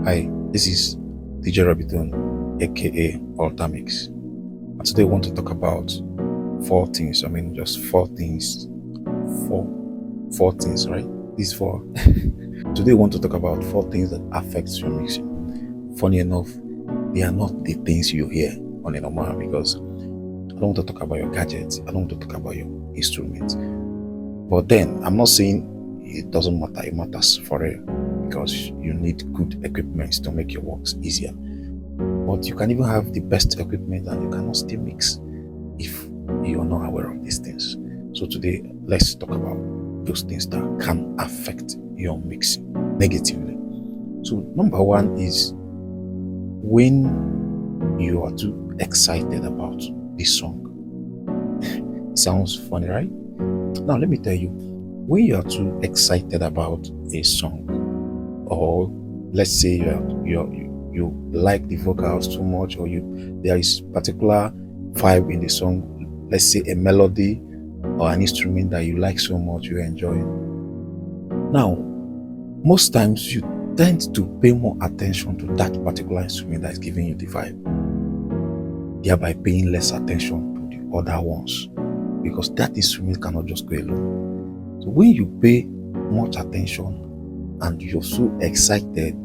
Hi, this is DJ Robiton, aka Ultamix. And today I want to talk about four things. Just four things. Four things, right? These four. Today I want to talk about four things that affects your mixing. Funny enough, they are not the things you hear on a normal because I don't want to talk about your gadgets. I don't want to talk about your instruments. But then I'm not saying it doesn't matter. It matters for real because you need good equipment to make your works easier. But you can even have the best equipment and you cannot still mix if you are not aware of these things. So today, let's talk about those things that can affect your mixing negatively. So number one is when you are too excited about this song. It sounds funny, right? Now let me tell you, when you are too excited about a song, or let's say you like the vocals too much, or there is particular vibe in the song, let's say a melody or an instrument that you like so much, you enjoy. Now, most times you tend to pay more attention to that particular instrument that is giving you the vibe, thereby paying less attention to the other ones, because that instrument cannot just go alone. So when you pay much attention and you're so excited,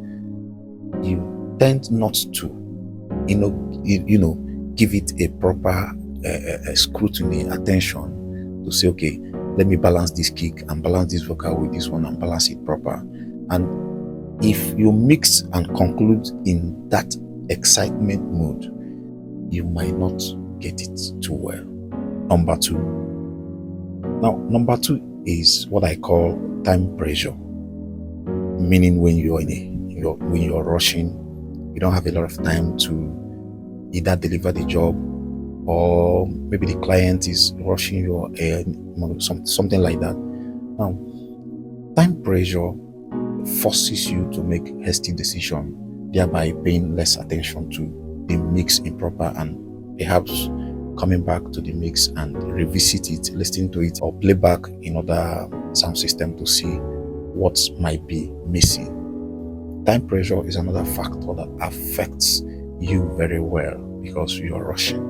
you tend not to, give it a proper scrutiny, attention to say, okay, let me balance this kick and balance this vocal with this one and balance it proper. And if you mix and conclude in that excitement mode, you might not get it too well. Number two is what I call time pressure. Meaning when you're rushing, you don't have a lot of time to either deliver the job, or maybe the client is rushing your something like that. Now, time pressure forces you to make hasty decision, thereby paying less attention to the mix improper, and perhaps coming back to the mix and revisit it, listening to it, or play back in other sound system to see what might be missing. Time pressure is another factor that affects you very well because you are rushing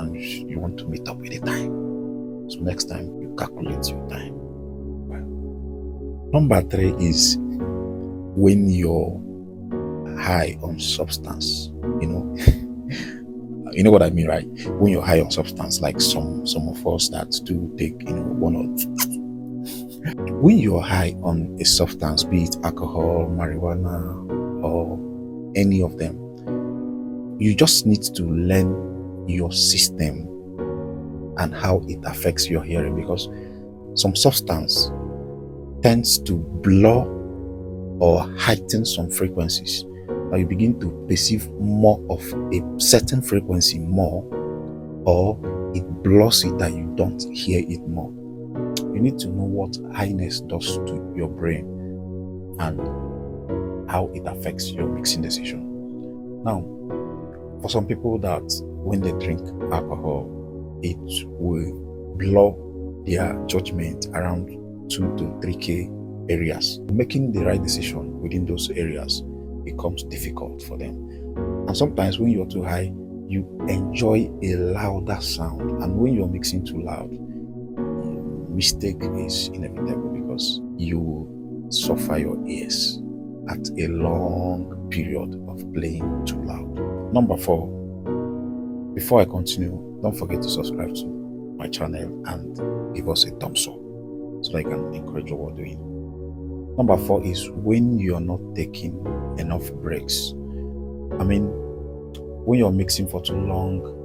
and you want to meet up with the time. So next time you calculate your time. Well, number three is when you're high on substance. You know what I mean, right? When you're high on substance, like some of us that do take one or when you're high on a substance, be it alcohol, marijuana, or any of them, you just need to learn your system and how it affects your hearing, because some substance tends to blur or heighten some frequencies. Now you begin to perceive more of a certain frequency more, or it blurs it that you don't hear it more. You need to know what highness does to your brain and how it affects your mixing decision. Now, for some people that when they drink alcohol, it will blur their judgment around 2 to 3K areas. Making the right decision within those areas becomes difficult for them. And sometimes when you're too high, you enjoy a louder sound, and when you're mixing too loud, mistake is inevitable because you will suffer your ears at a long period of playing too loud. Number four, before I continue, don't forget to subscribe to my channel and give us a thumbs up so I can encourage what we're doing. Number four is when you're not taking enough breaks. When you're mixing for too long,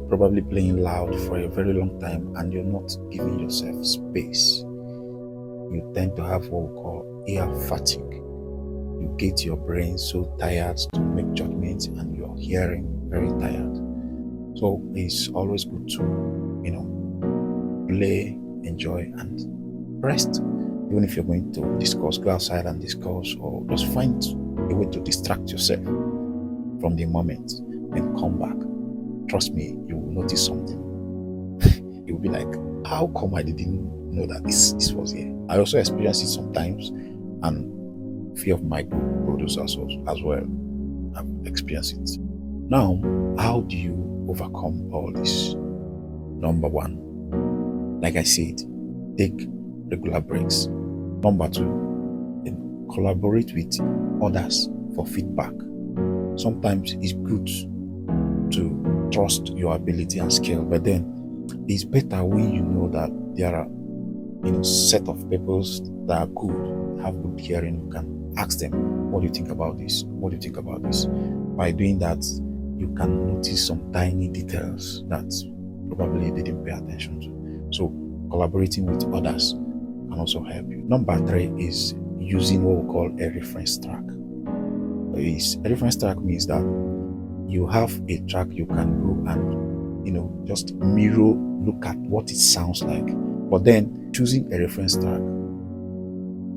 probably playing loud for a very long time, and you're not giving yourself space, you tend to have what we call ear fatigue. You get your brain so tired to make judgments and your hearing very tired. So it's always good to play, enjoy, and rest. Even if you're going to discuss, go outside and discuss, or just find a way to distract yourself from the moment and come back. Trust me, you will notice something. You will be like, how come I didn't know that this was here? I also experience it sometimes, and few of my good producers as well have experienced it. Now, how do you overcome all this? Number one, like I said, take regular breaks. Number two, then collaborate with others for feedback. Sometimes it's good to trust your ability and skill, but then it's better when you know that there are set of people that are good, have good hearing. You can ask them, what do you think about this? What do you think about this? By doing that, you can notice some tiny details that probably they didn't pay attention to. So collaborating with others can also help you. Number three is using what we call a reference track. A reference track means that you have a track you can go and just mirror, look at what it sounds like. But then choosing a reference track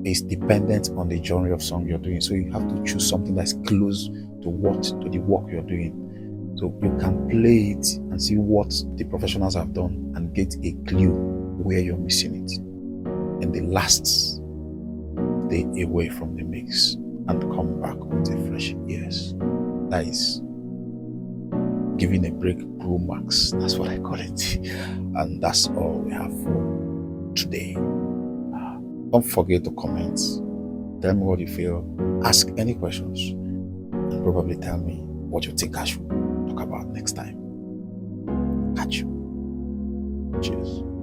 is dependent on the genre of song you're doing. So you have to choose something that's close to the work you're doing. So you can play it and see what the professionals have done and get a clue where you're missing it. And the last, stay away from the mix and come back with a fresh ears. That is giving a break pro max. That's what I call it. And that's all we have for today. Don't forget to comment. Tell me what you feel. Ask any questions. And probably tell me what you think I should talk about next time. Catch you. Cheers.